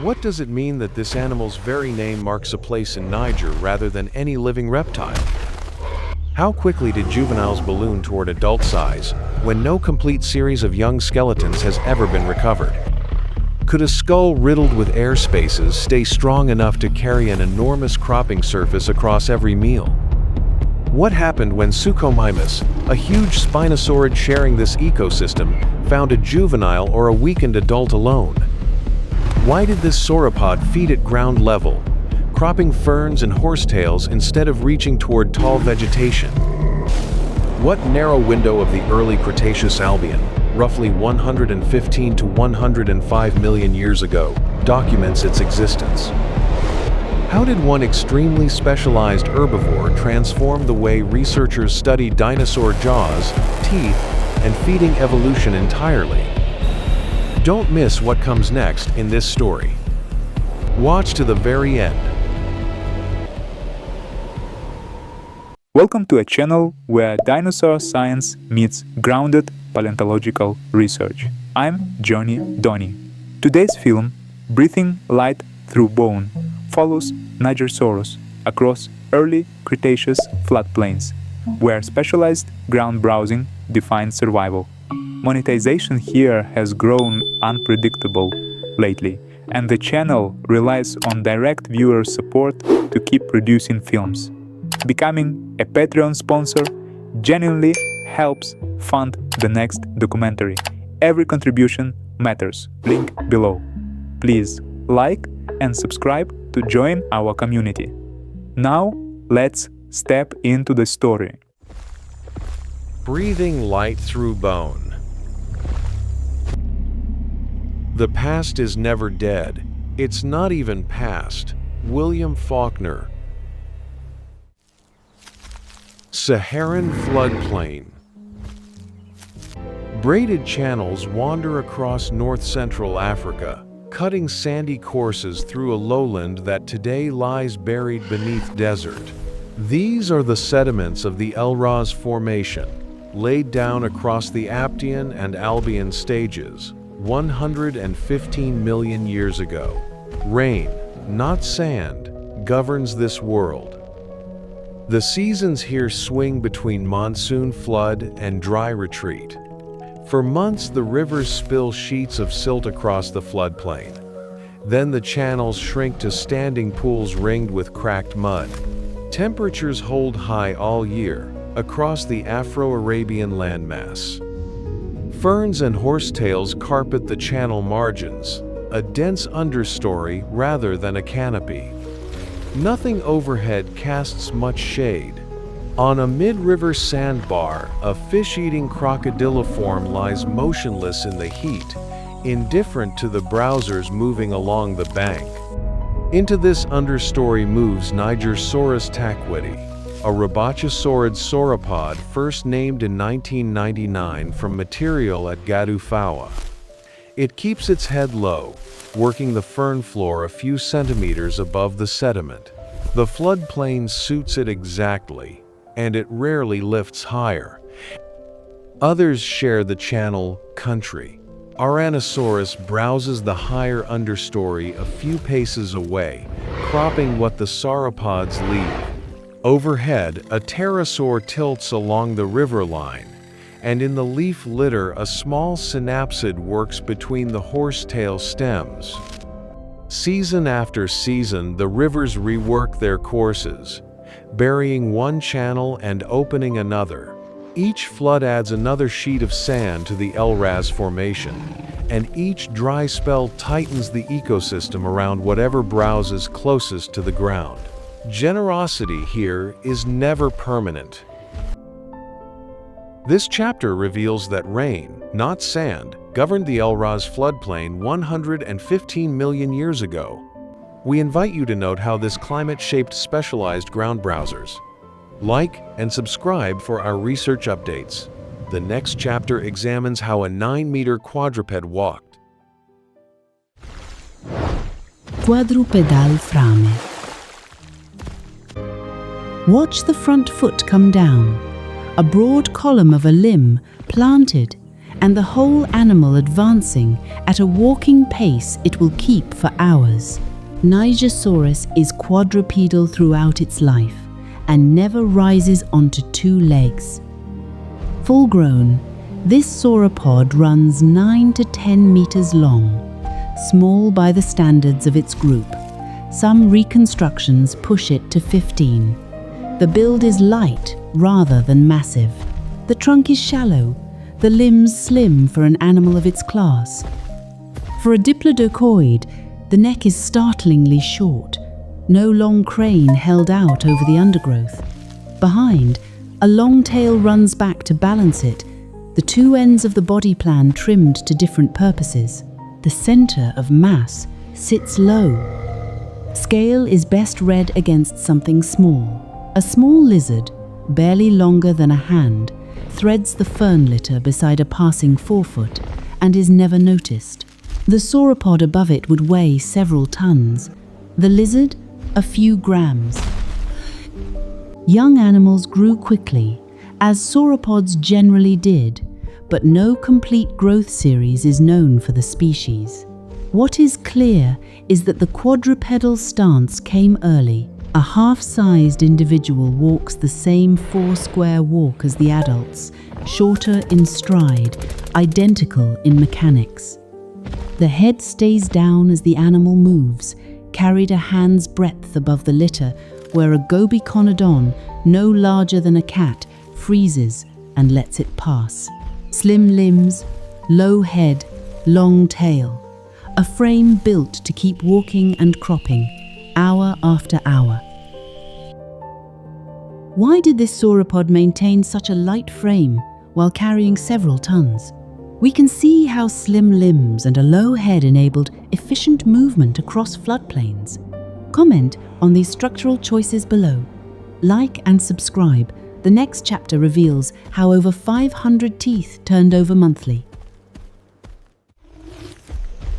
What does it mean that this animal's very name marks a place in Niger rather than any living reptile? How quickly did juveniles balloon toward adult size when no complete series of young skeletons has ever been recovered? Could a skull riddled with air spaces stay strong enough to carry an enormous cropping surface across every meal? What happened when Suchomimus, a huge spinosaurid sharing this ecosystem, found a juvenile or a weakened adult alone? Why did this sauropod feed at ground level, cropping ferns and horsetails instead of reaching toward tall vegetation? What narrow window of the early Cretaceous Albion, roughly 115 to 105 million years ago, documents its existence? How did one extremely specialized herbivore transform the way researchers study dinosaur jaws, teeth, and feeding evolution entirely? Don't miss what comes next in this story. Watch to the very end. Welcome to a channel where dinosaur science meets grounded paleontological research. I'm Jonny Dony. Today's film, Breathing Light Through Bone, follows Nigersaurus across early Cretaceous floodplains, where specialized ground browsing defined survival. Monetization here has grown unpredictable lately, and the channel relies on direct viewer support to keep producing films. Becoming a Patreon sponsor genuinely helps fund the next documentary. Every contribution matters. Link below. Please like and subscribe to join our community. Now, let's step into the story. Breathing light through bone. The past is never dead. It's not even past. William Faulkner. Saharan Floodplain. Braided channels wander across north-central Africa, cutting sandy courses through a lowland that today lies buried beneath desert. These are the sediments of the Elras Formation, laid down across the Aptian and Albian stages 115 million years ago. Rain, not sand, governs this world. The seasons here swing between monsoon flood and dry retreat. For months, the rivers spill sheets of silt across the floodplain. Then the channels shrink to standing pools ringed with cracked mud. Temperatures hold high all year across the Afro-Arabian landmass. Ferns and horsetails carpet the channel margins, a dense understory rather than a canopy. Nothing overhead casts much shade. On a mid-river sandbar, a fish-eating crocodiliform lies motionless in the heat, indifferent to the browsers moving along the bank. Into this understory moves Nigersaurus taquiti, a ribachosaurid sauropod first named in 1999 from material at Gadufawa. It keeps its head low, working the fern floor a few centimeters above the sediment. The floodplain suits it exactly, and it rarely lifts higher. Others share the channel country. Tyrannosaurus browses the higher understory a few paces away, cropping what the sauropods leave. Overhead, a pterosaur tilts along the riverline, and in the leaf litter a small synapsid works between the horsetail stems. Season after season, the rivers rework their courses, burying one channel and opening another. Each flood adds another sheet of sand to the Elras Formation, and each dry spell tightens the ecosystem around whatever browses closest to the ground. Generosity here is never permanent. This chapter reveals that rain, not sand, governed the Elras floodplain 115 million years ago. We invite you to note how this climate shaped specialized ground browsers. Like and subscribe for our research updates. The next chapter examines how a 9-meter quadruped walked. Quadrupedal Frame. Watch the front foot come down, a broad column of a limb planted and the whole animal advancing at a walking pace it will keep for hours. Nigersaurus is quadrupedal throughout its life and never rises onto two legs. Full grown, this sauropod runs 9 to 10 meters long, small by the standards of its group. Some reconstructions push it to 15. The build is light rather than massive. The trunk is shallow, the limbs slim for an animal of its class. For a diplodocoid, the neck is startlingly short, no long crane held out over the undergrowth. Behind, a long tail runs back to balance it, the two ends of the body plan trimmed to different purposes. The center of mass sits low. Scale is best read against something small. A small lizard, barely longer than a hand, threads the fern litter beside a passing forefoot and is never noticed. The sauropod above it would weigh several tons. The lizard, a few grams. Young animals grew quickly, as sauropods generally did, but no complete growth series is known for the species. What is clear is that the quadrupedal stance came early. A half-sized individual walks the same four-square walk as the adults, shorter in stride, identical in mechanics. The head stays down as the animal moves, carried a hand's breadth above the litter, where a gobiconodon, no larger than a cat, freezes and lets it pass. Slim limbs, low head, long tail. A frame built to keep walking and cropping, hour after hour. Why did this sauropod maintain such a light frame while carrying several tons? We can see how slim limbs and a low head enabled efficient movement across floodplains. Comment on these structural choices below. Like and subscribe. The next chapter reveals how over 500 teeth turned over monthly.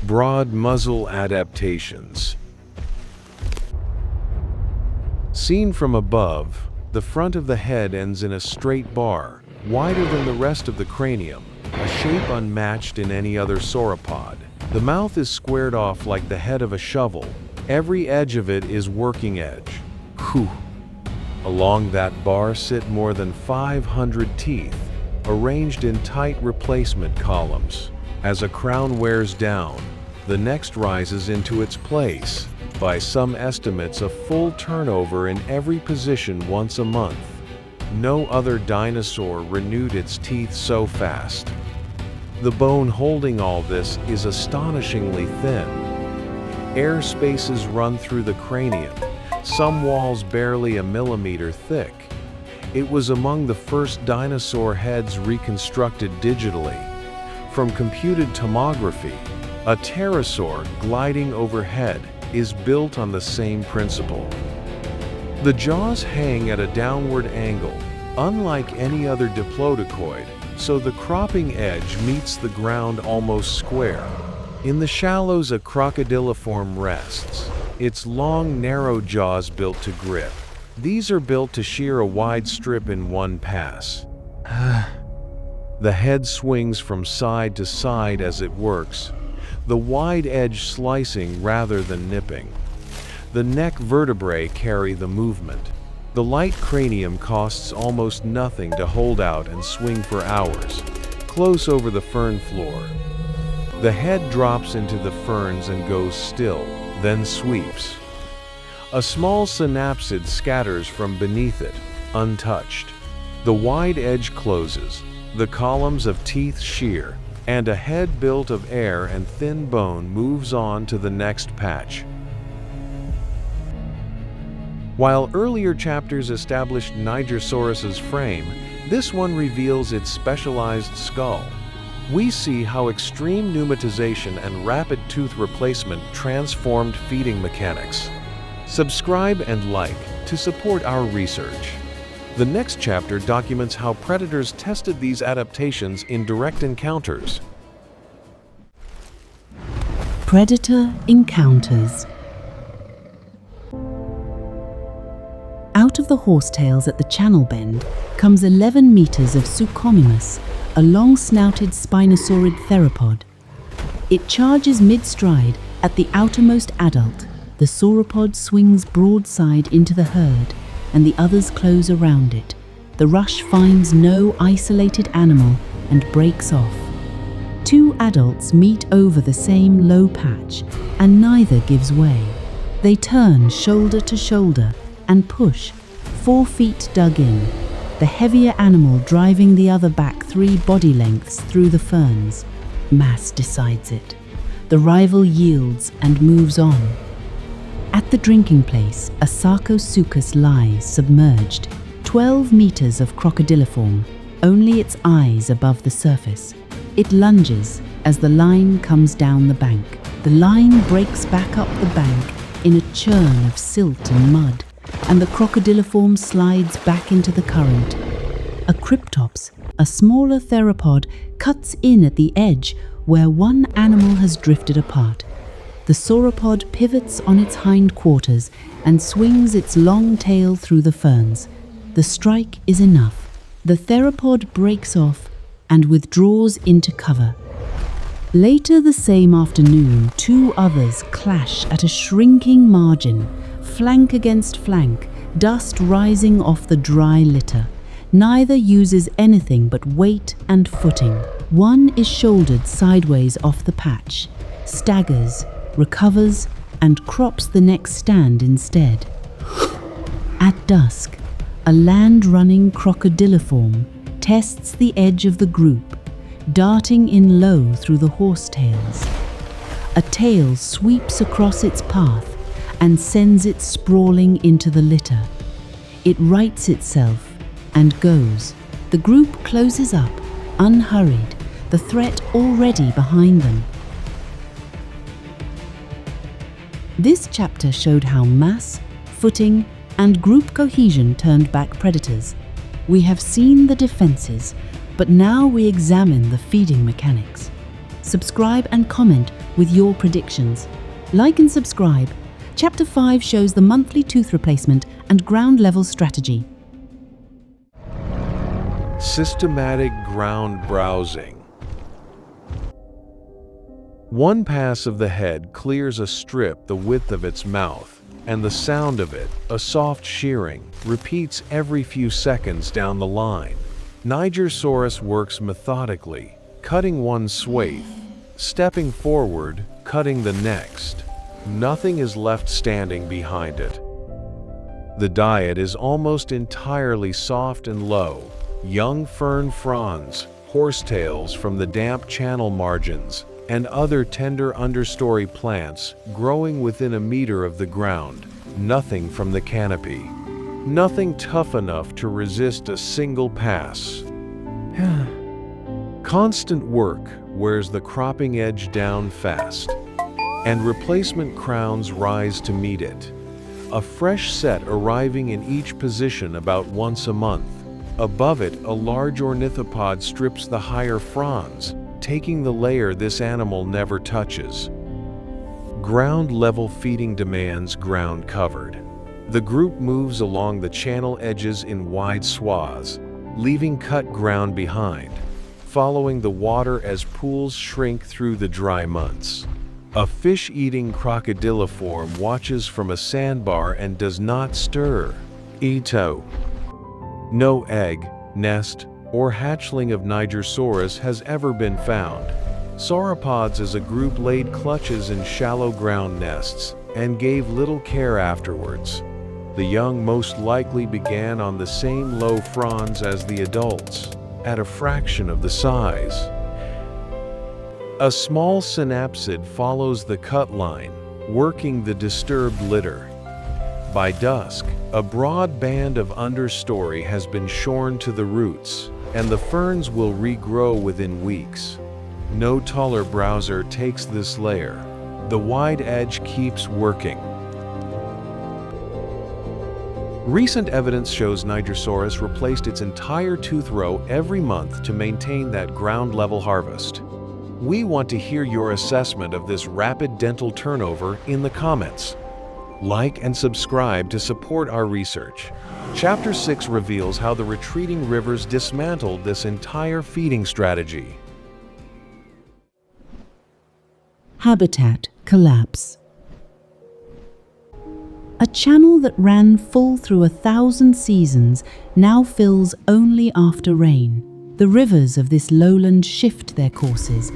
Broad muzzle adaptations. Seen from above, the front of the head ends in a straight bar, wider than the rest of the cranium, a shape unmatched in any other sauropod. The mouth is squared off like the head of a shovel. Every edge of it is working edge. Whew. Along that bar sit more than 500 teeth, arranged in tight replacement columns. As a crown wears down, the next rises into its place. By some estimates, a full turnover in every position once a month. No other dinosaur renewed its teeth so fast. The bone holding all this is astonishingly thin. Air spaces run through the cranium, some walls barely a millimeter thick. It was among the first dinosaur heads reconstructed digitally. From computed tomography, a pterosaur gliding overhead is built on the same principle. The jaws hang at a downward angle, unlike any other diplodocoid, so the cropping edge meets the ground almost square. In the shallows, a crocodiliform rests, its long, narrow jaws built to grip. These are built to shear a wide strip in one pass. The head swings from side to side as it works, the wide edge slicing rather than nipping. The neck vertebrae carry the movement. The light cranium costs almost nothing to hold out and swing for hours, close over the fern floor. The head drops into the ferns and goes still, then sweeps. A small synapsid scatters from beneath it, untouched. The wide edge closes, the columns of teeth shear, and a head built of air and thin bone moves on to the next patch. While earlier chapters established Nigersaurus's frame, this one reveals its specialized skull. We see how extreme pneumatization and rapid tooth replacement transformed feeding mechanics. Subscribe and like to support our research. The next chapter documents how predators tested these adaptations in direct encounters. Predator encounters. Out of the horsetails at the channel bend comes 11 meters of Suchomimus, a long-snouted spinosaurid theropod. It charges mid-stride at the outermost adult. The sauropod swings broadside into the herd, and the others close around it. The rush finds no isolated animal and breaks off. Two adults meet over the same low patch, and neither gives way. They turn shoulder to shoulder and push, 4 feet dug in, the heavier animal driving the other back 3 body lengths through the ferns. Mass decides it. The rival yields and moves on. At the drinking place, a Sarcosuchus lies submerged, 12 meters of crocodiliform, only its eyes above the surface. It lunges as the line comes down the bank. The line breaks back up the bank in a churn of silt and mud, and the crocodiliform slides back into the current. A cryptops, a smaller theropod, cuts in at the edge where one animal has drifted apart. The sauropod pivots on its hindquarters and swings its long tail through the ferns. The strike is enough. The theropod breaks off and withdraws into cover. Later the same afternoon, 2 others clash at a shrinking margin, flank against flank, dust rising off the dry litter. Neither uses anything but weight and footing. One is shouldered sideways off the patch, staggers, recovers, and crops the next stand instead. At dusk, a land-running crocodiliform tests the edge of the group, darting in low through the horsetails. A tail sweeps across its path and sends it sprawling into the litter. It rights itself and goes. The group closes up, unhurried, the threat already behind them. This chapter showed how mass, footing, and group cohesion turned back predators. We have seen the defenses, but now we examine the feeding mechanics. Subscribe and comment with your predictions. Like and subscribe. Chapter 5 shows the monthly tooth replacement and ground level strategy. Systematic ground browsing. One pass of the head clears a strip the width of its mouth, and the sound of it, a soft shearing, repeats every few seconds down the line. Nigersaurus works methodically, cutting one swathe, stepping forward, cutting the next. Nothing is left standing behind it. The diet is almost entirely soft and low, young fern fronds, horsetails from the damp channel margins, and other tender understory plants growing within a meter of the ground, nothing from the canopy. Nothing tough enough to resist a single pass. Constant work wears the cropping edge down fast, and replacement crowns rise to meet it. A fresh set arriving in each position about once a month. Above it, a large ornithopod strips the higher fronds, taking the layer this animal never touches. Ground-level feeding demands ground covered. The group moves along the channel edges in wide swaths, leaving cut ground behind, following the water as pools shrink through the dry months. A fish-eating crocodiliform watches from a sandbar and does not stir. Ito. No egg, nest, or hatchling of Nigersaurus has ever been found. Sauropods as a group laid clutches in shallow ground nests and gave little care afterwards. The young most likely began on the same low fronds as the adults, at a fraction of the size. A small synapsid follows the cut line, working the disturbed litter. By dusk, a broad band of understory has been shorn to the roots, and the ferns will regrow within weeks. No taller browser takes this layer. The wide edge keeps working. Recent evidence shows Nigersaurus replaced its entire tooth row every month to maintain that ground-level harvest. We want to hear your assessment of this rapid dental turnover in the comments. Like and subscribe to support our research. Chapter 6 reveals how the retreating rivers dismantled this entire feeding strategy. Habitat collapse. A channel that ran full through 1,000 seasons now fills only after rain. The rivers of this lowland shift their courses,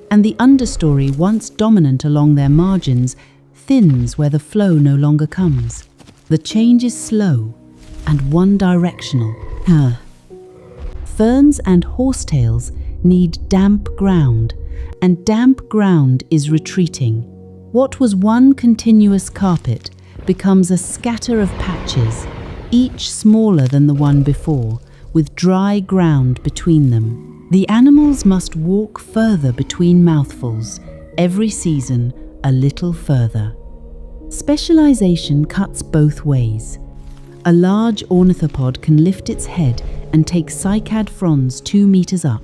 and the understory once dominant along their margins thins where the flow no longer comes. The change is slow and one-directional. Ferns and horsetails need damp ground, and damp ground is retreating. What was one continuous carpet becomes a scatter of patches, each smaller than the one before, with dry ground between them. The animals must walk further between mouthfuls, every season a little further. Specialization cuts both ways. A large ornithopod can lift its head and take cycad fronds 2 meters up.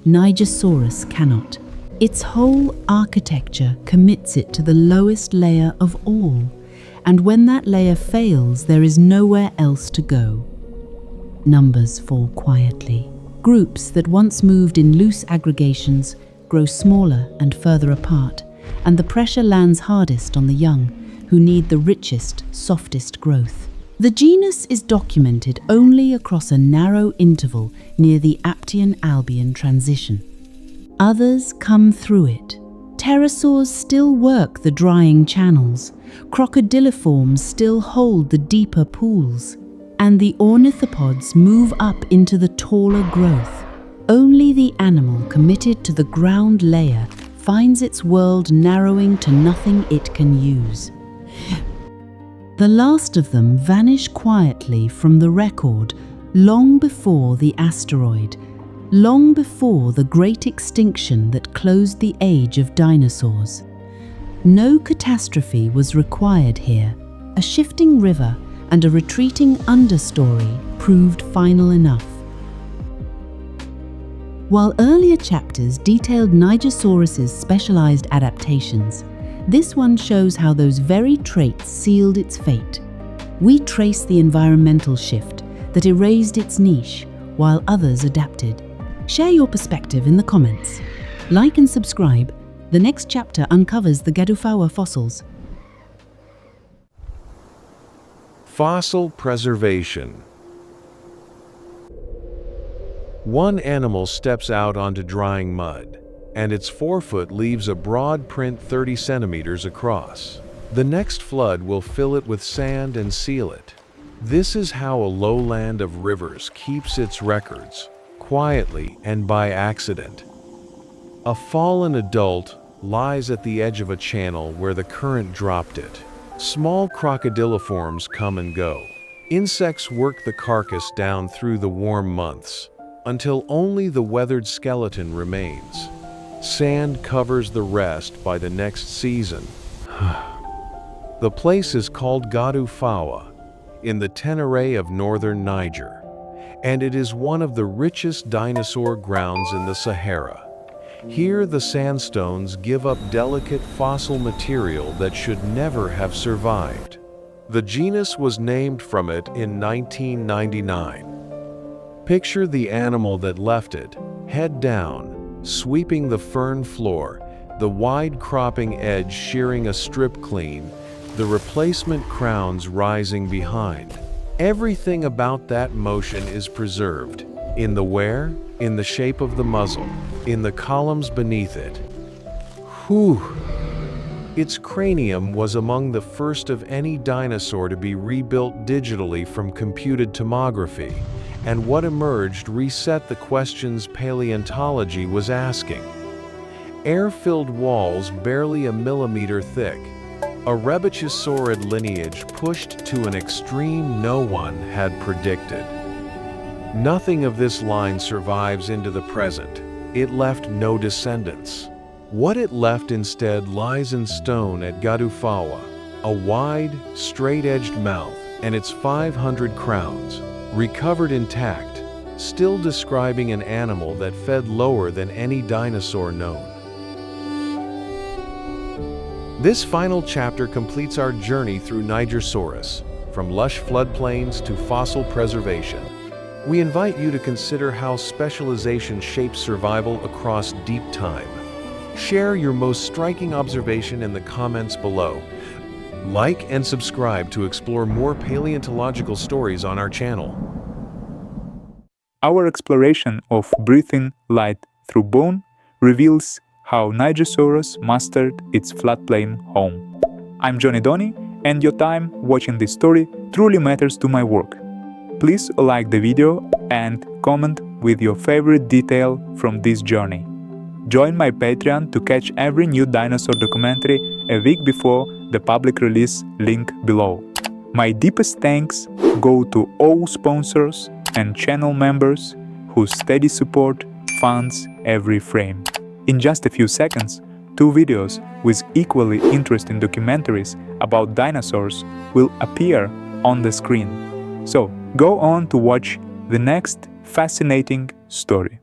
Nigersaurus cannot. Its whole architecture commits it to the lowest layer of all, and when that layer fails, there is nowhere else to go. Numbers fall quietly. Groups that once moved in loose aggregations grow smaller and further apart, and the pressure lands hardest on the young, who need the richest, softest growth. The genus is documented only across a narrow interval near the Aptian-Albian transition. Others come through it. Pterosaurs still work the drying channels, crocodiliforms still hold the deeper pools, and the ornithopods move up into the taller growth. Only the animal committed to the ground layer finds its world narrowing to nothing it can use. The last of them vanish quietly from the record long before the asteroid, long before the great extinction that closed the age of dinosaurs. No catastrophe was required here. A shifting river and a retreating understory proved final enough. While earlier chapters detailed Nigersaurus's specialized adaptations, this one shows how those very traits sealed its fate. We trace the environmental shift that erased its niche while others adapted. Share your perspective in the comments. Like and subscribe. The next chapter uncovers the Gadifawa fossils. Fossil preservation. One animal steps out onto drying mud, and its forefoot leaves a broad print 30 centimeters across. The next flood will fill it with sand and seal it. This is how a lowland of rivers keeps its records, quietly and by accident. A fallen adult lies at the edge of a channel where the current dropped it. Small crocodiliforms come and go. Insects work the carcass down through the warm months, until only the weathered skeleton remains. Sand covers the rest by the next season. The place is called Gadifawa, in the Tenere of northern Niger, and it is one of the richest dinosaur grounds in the Sahara. Here the sandstones give up delicate fossil material that should never have survived. The genus was named from it in 1999. Picture the animal that left it, head down, sweeping the fern floor, the wide cropping edge shearing a strip clean, the replacement crowns rising behind. Everything about that motion is preserved. In the where? In the shape of the muzzle, in the columns beneath it. Whew! Its cranium was among the first of any dinosaur to be rebuilt digitally from computed tomography, and what emerged reset the questions paleontology was asking. Air-filled walls barely a millimeter thick, a Rebachosaurid lineage pushed to an extreme no one had predicted. Nothing of this line survives into the present. It left no descendants. What it left instead lies in stone at Gadifawa, a wide, straight-edged mouth and its 500 crowns, recovered intact, still describing an animal that fed lower than any dinosaur known. This final chapter completes our journey through Nigersaurus, from lush floodplains to fossil preservation. We invite you to consider how specialization shapes survival across deep time. Share your most striking observation in the comments below. Like and subscribe to explore more paleontological stories on our channel. Our exploration of breathing light through bone reveals how Nigersaurus mastered its floodplain home. I'm Jonny Dony, and your time watching this story truly matters to my work. Please like the video and comment with your favorite detail from this journey. Join my Patreon to catch every new dinosaur documentary a week before the public release, link below. My deepest thanks go to all sponsors and channel members whose steady support funds every frame. In just a few seconds, 2 videos with equally interesting documentaries about dinosaurs will appear on the screen. So go on to watch the next fascinating story.